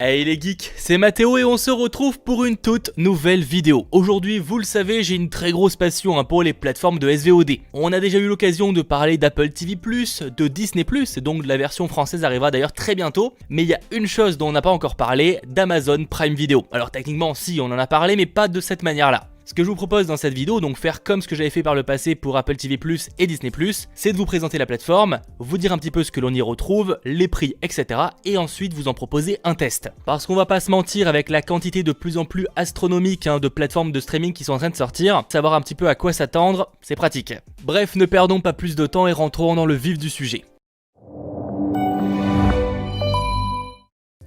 Hey les geeks, c'est Mathéo et on se retrouve pour une toute nouvelle vidéo. Aujourd'hui, vous le savez, j'ai une très grosse passion pour les plateformes de SVOD. On a déjà eu l'occasion de parler d'Apple TV+, de Disney+, donc la version française arrivera d'ailleurs très bientôt. Mais il y a une chose dont on n'a pas encore parlé, d'Amazon Prime Video. Alors techniquement, si, on en a parlé, mais pas de cette manière-là. Ce que je vous propose dans cette vidéo, donc faire comme ce que j'avais fait par le passé pour Apple TV+, et Disney+, c'est de vous présenter la plateforme, vous dire un petit peu ce que l'on y retrouve, les prix, etc. et ensuite vous en proposer un test. Parce qu'on va pas se mentir, avec la quantité de plus en plus astronomique de plateformes de streaming qui sont en train de sortir, savoir un petit peu à quoi s'attendre, c'est pratique. Bref, ne perdons pas plus de temps et rentrons dans le vif du sujet.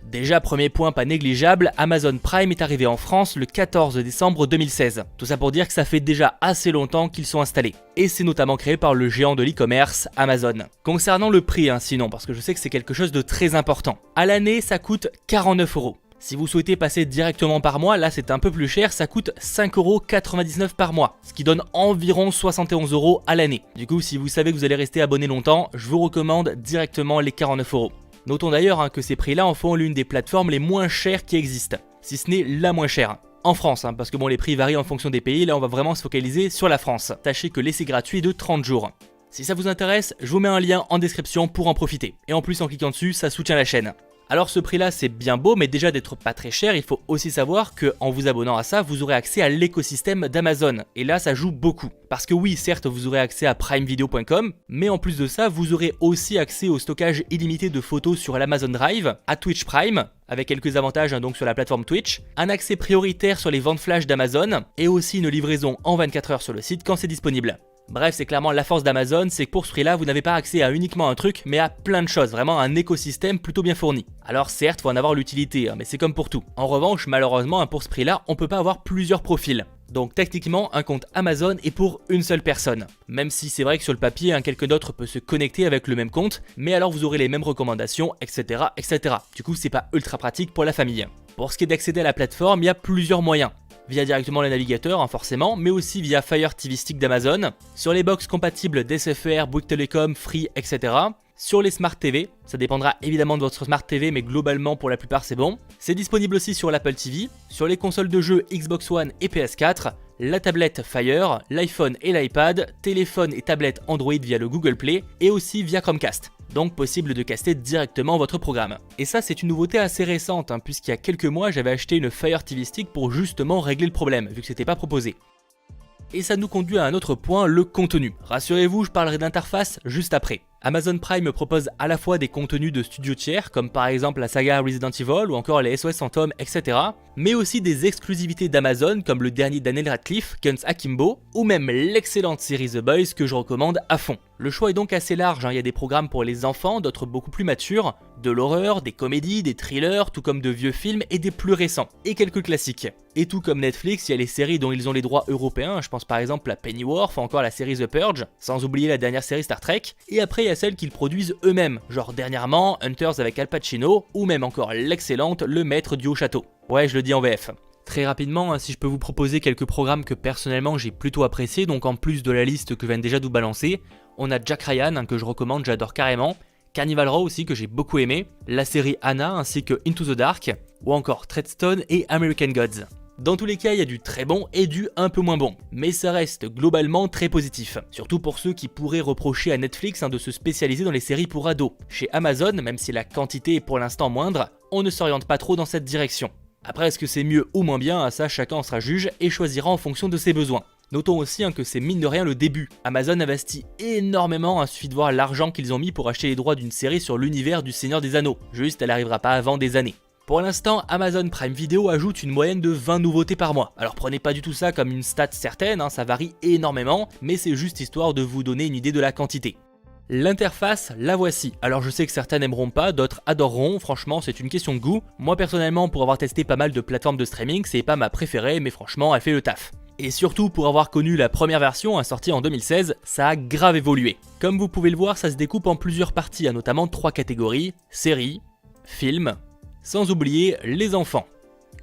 Déjà, premier point pas négligeable, Amazon Prime est arrivé en France le 14 décembre 2016. Tout ça pour dire que ça fait déjà assez longtemps qu'ils sont installés. Et c'est notamment créé par le géant de l'e-commerce, Amazon. Concernant le prix, sinon, parce que je sais que c'est quelque chose de très important. À l'année, ça coûte 49€. Si vous souhaitez passer directement par mois, là c'est un peu plus cher, ça coûte 5,99€ par mois, ce qui donne environ 71€ à l'année. Du coup, si vous savez que vous allez rester abonné longtemps, je vous recommande directement les 49€. Notons d'ailleurs que ces prix-là en font l'une des plateformes les moins chères qui existent, si ce n'est la moins chère. En France, parce que bon, les prix varient en fonction des pays, là on va vraiment se focaliser sur la France. Sachez que l'essai gratuit est de 30 jours. Si ça vous intéresse, je vous mets un lien en description pour en profiter. Et en plus en cliquant dessus, ça soutient la chaîne. Alors ce prix là c'est bien beau, mais déjà d'être pas très cher, il faut aussi savoir que en vous abonnant à ça, vous aurez accès à l'écosystème d'Amazon. Et là ça joue beaucoup. Parce que oui, certes vous aurez accès à primevideo.com, mais en plus de ça, vous aurez aussi accès au stockage illimité de photos sur l'Amazon Drive, à Twitch Prime, avec quelques avantages donc sur la plateforme Twitch, un accès prioritaire sur les ventes flash d'Amazon, et aussi une livraison en 24 heures sur le site quand c'est disponible. Bref, c'est clairement la force d'Amazon, c'est que pour ce prix-là, vous n'avez pas accès à uniquement un truc, mais à plein de choses, vraiment un écosystème plutôt bien fourni. Alors certes, faut en avoir l'utilité, mais c'est comme pour tout. En revanche, malheureusement, pour ce prix-là, on peut pas avoir plusieurs profils. Donc techniquement, un compte Amazon est pour une seule personne. Même si c'est vrai que sur le papier, quelqu'un d'autre peut se connecter avec le même compte, mais alors vous aurez les mêmes recommandations, etc. etc. Du coup, c'est pas ultra pratique pour la famille. Pour ce qui est d'accéder à la plateforme, il y a plusieurs moyens. Via directement le navigateur forcément, mais aussi via Fire TV Stick d'Amazon, sur les box compatibles d'SFR, Bouygues Telecom, Free, etc. Sur les Smart TV, ça dépendra évidemment de votre Smart TV, mais globalement pour la plupart c'est bon. C'est disponible aussi sur l'Apple TV, sur les consoles de jeux Xbox One et PS4, la tablette Fire, l'iPhone et l'iPad, téléphone et tablette Android via le Google Play, et aussi via Chromecast. Donc possible de caster directement votre programme. Et ça c'est une nouveauté assez récente, puisqu'il y a quelques mois j'avais acheté une Fire TV Stick pour justement régler le problème, vu que c'était pas proposé. Et ça nous conduit à un autre point, le contenu. Rassurez-vous, je parlerai d'interface juste après. Amazon Prime propose à la fois des contenus de studios tiers, comme par exemple la saga Resident Evil ou encore les SOS Phantom, etc. mais aussi des exclusivités d'Amazon comme le dernier Daniel Radcliffe, Guns Akimbo, ou même l'excellente série The Boys que je recommande à fond. Le choix est donc assez large, il y a des programmes pour les enfants, d'autres beaucoup plus matures, de l'horreur, des comédies, des thrillers, tout comme de vieux films et des plus récents, et quelques classiques. Et tout comme Netflix, il y a les séries dont ils ont les droits européens, je pense par exemple à Pennyworth, ou encore la série The Purge, sans oublier la dernière série Star Trek, et après il y a celles qu'ils produisent eux-mêmes, genre dernièrement Hunters avec Al Pacino, ou même encore l'excellente Le Maître du Haut Château. Ouais, je le dis en VF. Très rapidement, si je peux vous proposer quelques programmes que personnellement j'ai plutôt appréciés, donc en plus de la liste que je viens déjà de vous balancer, on a Jack Ryan que je recommande, j'adore carrément, Carnival Row aussi que j'ai beaucoup aimé, la série Anna ainsi que Into the Dark, ou encore Treadstone et American Gods. Dans tous les cas, il y a du très bon et du un peu moins bon, mais ça reste globalement très positif. Surtout pour ceux qui pourraient reprocher à Netflix de se spécialiser dans les séries pour ados. Chez Amazon, même si la quantité est pour l'instant moindre, on ne s'oriente pas trop dans cette direction. Après, est-ce que c'est mieux ou moins bien, ça chacun en sera juge et choisira en fonction de ses besoins. Notons aussi que c'est mine de rien le début. Amazon investit énormément, suffit de voir l'argent qu'ils ont mis pour acheter les droits d'une série sur l'univers du Seigneur des Anneaux. Juste, elle n'arrivera pas avant des années. Pour l'instant, Amazon Prime Video ajoute une moyenne de 20 nouveautés par mois. Alors prenez pas du tout ça comme une stat certaine, ça varie énormément, mais c'est juste histoire de vous donner une idée de la quantité. L'interface, la voici. Alors je sais que certains n'aimeront pas, d'autres adoreront, franchement c'est une question de goût. Moi personnellement, pour avoir testé pas mal de plateformes de streaming, c'est pas ma préférée, mais franchement elle fait le taf. Et surtout pour avoir connu la première version, sortie en 2016, ça a grave évolué. Comme vous pouvez le voir, ça se découpe en plusieurs parties, notamment 3 catégories, séries, films, sans oublier les enfants.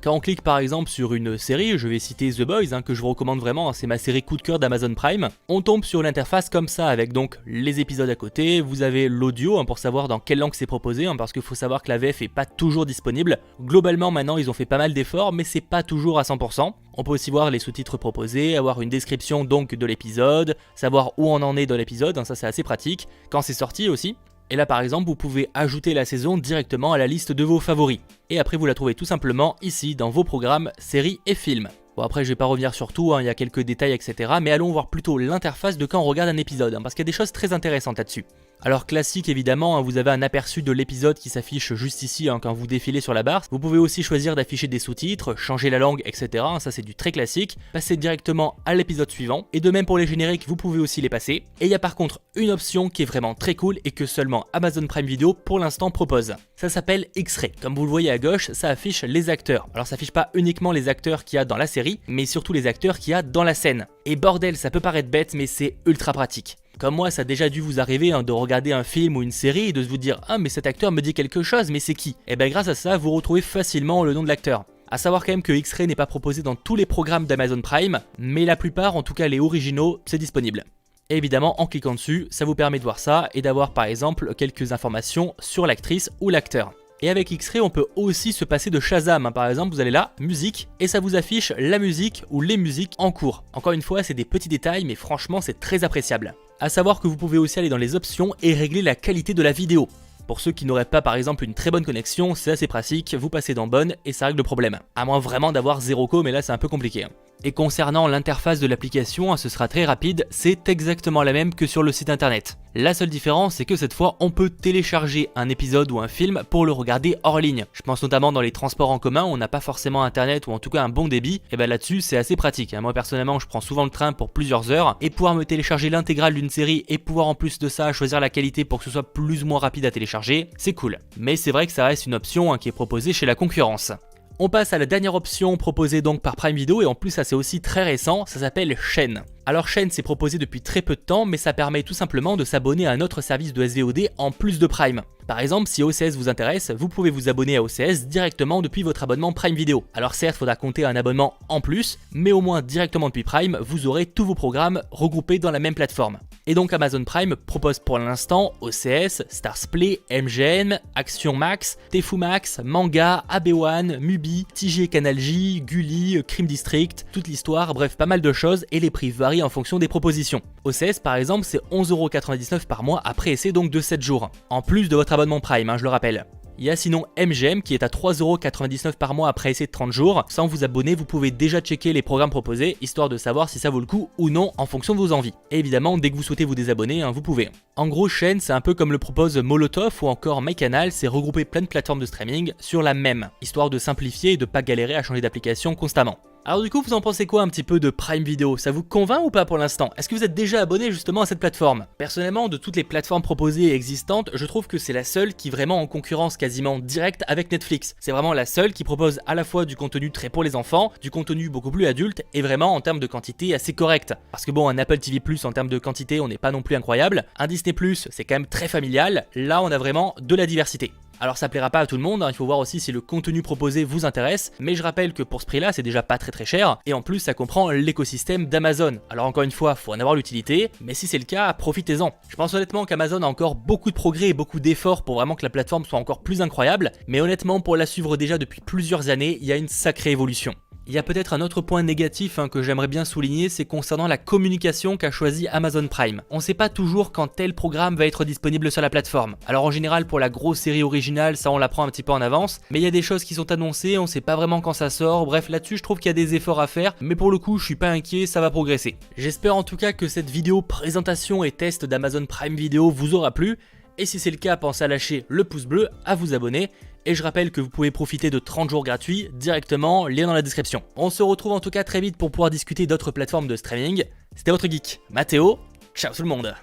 Quand on clique par exemple sur une série, je vais citer The Boys, que je vous recommande vraiment, c'est ma série coup de cœur d'Amazon Prime, on tombe sur l'interface comme ça avec donc les épisodes à côté, vous avez l'audio pour savoir dans quelle langue c'est proposé, parce qu'il faut savoir que la VF est pas toujours disponible. Globalement maintenant ils ont fait pas mal d'efforts mais c'est pas toujours à 100%. On peut aussi voir les sous-titres proposés, avoir une description donc de l'épisode, savoir où on en est dans l'épisode, ça c'est assez pratique, quand c'est sorti aussi. Et là par exemple vous pouvez ajouter la saison directement à la liste de vos favoris. Et après vous la trouvez tout simplement ici dans vos programmes, séries et films. Bon après je vais pas revenir sur tout, il y a quelques détails etc. Mais allons voir plutôt l'interface de quand on regarde un épisode, parce qu'il y a des choses très intéressantes là-dessus. Alors classique évidemment, vous avez un aperçu de l'épisode qui s'affiche juste ici quand vous défilez sur la barre. Vous pouvez aussi choisir d'afficher des sous-titres, changer la langue etc. Ça c'est du très classique. Passer directement à l'épisode suivant. Et de même pour les génériques, vous pouvez aussi les passer. Et il y a par contre une option qui est vraiment très cool et que seulement Amazon Prime Video pour l'instant propose. Ça s'appelle X-Ray. Comme vous le voyez à gauche, ça affiche les acteurs. Alors ça affiche pas uniquement les acteurs qu'il y a dans la série, mais surtout les acteurs qu'il y a dans la scène. Et bordel, ça peut paraître bête mais c'est ultra pratique. Comme moi, ça a déjà dû vous arriver de regarder un film ou une série et de vous dire « Ah mais cet acteur me dit quelque chose, mais c'est qui ?» Et bien grâce à ça, vous retrouvez facilement le nom de l'acteur. A savoir quand même que X-Ray n'est pas proposé dans tous les programmes d'Amazon Prime, mais la plupart, en tout cas les originaux, c'est disponible. Et évidemment, en cliquant dessus, ça vous permet de voir ça et d'avoir par exemple quelques informations sur l'actrice ou l'acteur. Et avec X-Ray, on peut aussi se passer de Shazam. Par exemple, vous allez là, musique, et ça vous affiche la musique ou les musiques en cours. Encore une fois, c'est des petits détails, mais franchement, c'est très appréciable. A savoir que vous pouvez aussi aller dans les options et régler la qualité de la vidéo. Pour ceux qui n'auraient pas par exemple une très bonne connexion, c'est assez pratique, vous passez dans bonne et ça règle le problème. À moins vraiment d'avoir 0 mais là c'est un peu compliqué. Et concernant l'interface de l'application, ce sera très rapide, c'est exactement la même que sur le site internet. La seule différence, c'est que cette fois, on peut télécharger un épisode ou un film pour le regarder hors ligne. Je pense notamment dans les transports en commun, on n'a pas forcément internet ou en tout cas un bon débit, et ben là-dessus c'est assez pratique. Moi personnellement, je prends souvent le train pour plusieurs heures, et pouvoir me télécharger l'intégrale d'une série et pouvoir en plus de ça choisir la qualité pour que ce soit plus ou moins rapide à télécharger, c'est cool. Mais c'est vrai que ça reste une option qui est proposée chez la concurrence. On passe à la dernière option proposée donc par Prime Video et en plus ça c'est aussi très récent, ça s'appelle Chaîne. Alors Chaîne c'est proposé depuis très peu de temps mais ça permet tout simplement de s'abonner à un autre service de SVOD en plus de Prime. Par exemple si OCS vous intéresse, vous pouvez vous abonner à OCS directement depuis votre abonnement Prime Video. Alors certes il faudra compter un abonnement en plus, mais au moins directement depuis Prime, vous aurez tous vos programmes regroupés dans la même plateforme. Et donc Amazon Prime propose pour l'instant OCS, Starzplay, MGM, Action Max, Tefu Max, Manga, AB1, Mubi, TG Canal J, Gulli, Crime District, toute l'histoire, bref pas mal de choses et les prix varient en fonction des propositions. OCS par exemple c'est 11,99€ par mois après essai donc de 7 jours, en plus de votre abonnement Prime je le rappelle. Il y a sinon MGM qui est à 3,99€ par mois après essai de 30 jours. Sans vous abonner, vous pouvez déjà checker les programmes proposés, histoire de savoir si ça vaut le coup ou non en fonction de vos envies. Et évidemment, dès que vous souhaitez vous désabonner, vous pouvez. En gros, Chaîne, c'est un peu comme le propose Molotov ou encore MyCanal, c'est regrouper plein de plateformes de streaming sur la même, histoire de simplifier et de pas galérer à changer d'application constamment. Alors du coup, vous en pensez quoi un petit peu de Prime Video? Ça vous convainc ou pas pour l'instant? Est-ce que vous êtes déjà abonné justement à cette plateforme? Personnellement, de toutes les plateformes proposées et existantes, je trouve que c'est la seule qui est vraiment en concurrence quasiment directe avec Netflix. C'est vraiment la seule qui propose à la fois du contenu très pour les enfants, du contenu beaucoup plus adulte et vraiment en termes de quantité assez correct. Parce que bon, un Apple TV+, en termes de quantité, on n'est pas non plus incroyable. Un Disney+, c'est quand même très familial. Là, on a vraiment de la diversité. Alors ça plaira pas à tout le monde, il faut voir aussi si le contenu proposé vous intéresse, mais je rappelle que pour ce prix là c'est déjà pas très cher, et en plus ça comprend l'écosystème d'Amazon. Alors encore une fois, faut en avoir l'utilité, mais si c'est le cas, profitez-en. Je pense honnêtement qu'Amazon a encore beaucoup de progrès et beaucoup d'efforts pour vraiment que la plateforme soit encore plus incroyable, mais honnêtement pour la suivre déjà depuis plusieurs années, il y a une sacrée évolution. Il y a peut-être un autre point négatif que j'aimerais bien souligner, c'est concernant la communication qu'a choisi Amazon Prime. On sait pas toujours quand tel programme va être disponible sur la plateforme. Alors en général pour la grosse série originale, ça on la prend un petit peu en avance, mais il y a des choses qui sont annoncées, on sait pas vraiment quand ça sort, bref là-dessus je trouve qu'il y a des efforts à faire, mais pour le coup je suis pas inquiet, ça va progresser. J'espère en tout cas que cette vidéo présentation et test d'Amazon Prime Video vous aura plu, et si c'est le cas, pensez à lâcher le pouce bleu, à vous abonner, et je rappelle que vous pouvez profiter de 30 jours gratuits directement, lien dans la description. On se retrouve en tout cas très vite pour pouvoir discuter d'autres plateformes de streaming. C'était votre geek, Mathéo, ciao tout le monde.